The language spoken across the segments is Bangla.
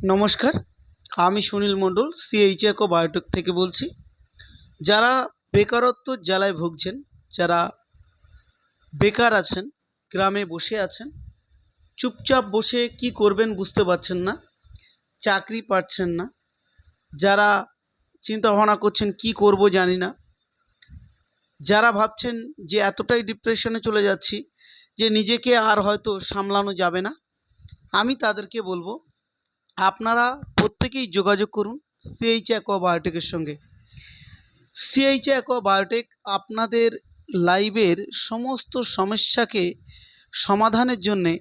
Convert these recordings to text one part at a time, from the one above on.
নমস্কার, আমি সুনীল মণ্ডল সিএইচএকো বায়োটেক থেকে বলছি। যারা বেকারত্ব জ্বালায় ভুগছেন, যারা বেকার আছেন, গ্রামে বসে আছেন, চুপচাপ বসে কি করবেন বুঝতে পারছেন না, চাকরি পাচ্ছেন না, যারা চিন্তা ভাবনা করছেন কি করব জানি না, যারা ভাবছেন যে এতটাই ডিপ্রেশনে চলে যাচ্ছি যে নিজেকে আর হয়তো সামলানো যাবে না, আমি তাদেরকে বলবো আপনারা প্রত্যেকেই যোগাযোগ করুন সিএইচএকো বায়োটেকের সঙ্গে। সিএইচএকো বায়োটেক আপনাদের লাইভের সমস্ত সমস্যাকে সমাধানের জন্যে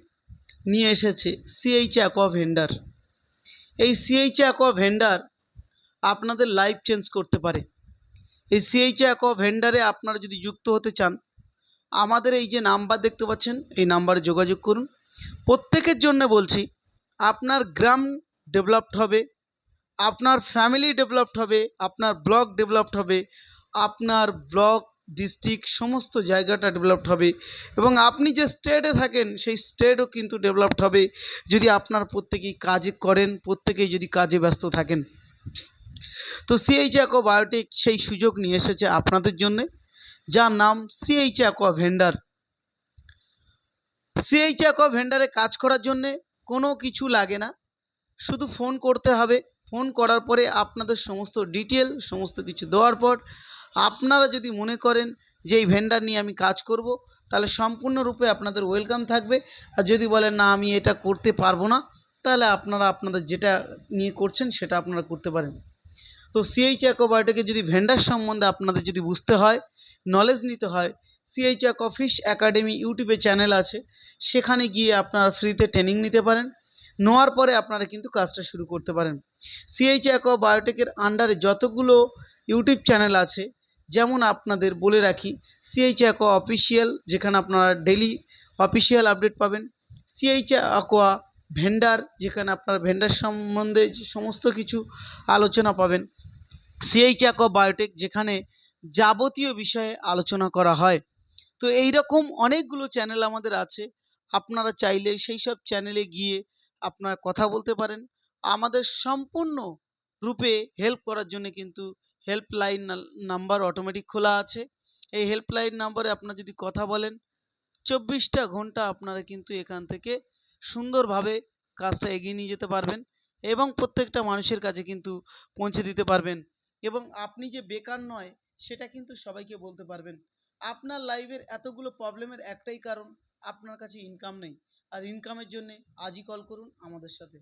নিয়ে এসেছে সিএইচএকো ভেন্ডার। এই সিএইচএকো ভেন্ডার আপনাদের লাইফ চেঞ্জ করতে পারে। এই সিএইচএকো ভেন্ডারে আপনারা যদি যুক্ত হতে চান, আমাদের এই যে নাম্বার দেখতে পাচ্ছেন, এই নাম্বারে যোগাযোগ করুন। প্রত্যেকের জন্য বলছি, আপনার গ্রাম ডেভেলপড হবে, আপনার ফ্যামিলি ডেভেলপড হবে, আপনার ব্লক ডেভেলপড হবে, আপনার ব্লক ডিস্ট্রিক্ট সমস্ত জায়গাটা ডেভেলপড হবে এবং আপনি যে স্টেটে থাকেন সেই স্টেটও কিন্তু ডেভেলপড হবে যদি আপনার প্রত্যেকেই কাজ করেন, প্রত্যেকেই যদি কাজে ব্যস্ত থাকেন। তো সিএইচএকো বায়োটেক সেই সুযোগ নিয়ে এসেছে আপনাদের জন্যে, যার নাম সিএইচএকো ভেন্ডার। সিএইচএকো ভেন্ডারে কাজ করার জন্যে কোনো কিছু লাগে না, শুধু ফোন করতে হবে। ফোন করার পরে আপনাদের সমস্ত ডিটেল সমস্ত কিছু দেওয়ার পর আপনারা যদি মনে করেন যে এই ভেন্ডার নিয়ে আমি কাজ করব, তাহলে সম্পূর্ণরূপে আপনাদের ওয়েলকাম থাকবে। আর যদি বলেন না আমি এটা করতে পারবো না, তাহলে আপনারা আপনাদের যেটা নিয়ে করছেন সেটা আপনারা করতে পারেন। তো সিএইচএকো বায়োটেকের যদি ভেন্ডার সম্বন্ধে আপনাদের যদি বুঝতে হয়, নলেজ নিতে হয়, সিএইচএকো ফিশ একাডেমি ইউটিউবে চ্যানেল আছে, সেখানে গিয়ে আপনারা ফ্রিতে ট্রেনিং নিতে পারেন। নেওয়ার পরে আপনারা কিন্তু কাজটা শুরু করতে পারেন। সিএইচএকো বায়োটেকের আন্ডারে যতগুলো ইউটিউব চ্যানেল আছে, যেমন আপনাদের বলে রাখি, সিএইচএকো অফিসিয়াল, যেখানে আপনারা ডেইলি অফিসিয়াল আপডেট পাবেন। সিএইচএকো ভেন্ডার, যেখানে আপনারা ভেন্ডার সম্বন্ধে সমস্ত কিছু আলোচনা পাবেন। সিএইচএকো বায়োটেক, যেখানে যাবতীয় বিষয়ে আলোচনা করা হয়। তো এই রকম অনেকগুলো চ্যানেল আমাদের আছে, আপনারা চাইলে সেই সব চ্যানেলে গিয়ে আপনারা কথা বলতে পারেন। আমাদের সম্পূর্ণ রূপে হেল্প করার জন্য কিন্তু হেল্পলাইন নাম্বার অটোমেটিক খোলা আছে। এই হেল্পলাইন নাম্বারে আপনারা যদি কথা বলেন, 24টা ঘন্টা আপনারা কিন্তু এখান থেকে সুন্দরভাবে কাজটা এগিয়ে নিয়ে যেতে পারবেন এবং প্রত্যেকটা মানুষের কাছে কিন্তু পৌঁছে দিতে পারবেন। এবং আপনি যে বেকার নয় সেটা কিন্তু সবাইকে বলতে পারবেন। আপনার লাইফের এতগুলো প্রবলেমের একটাই কারণ, আপনার কাছে ইনকাম নেই। আর ইনকামের জন্যে আজই কল করুন আমাদের সাথে।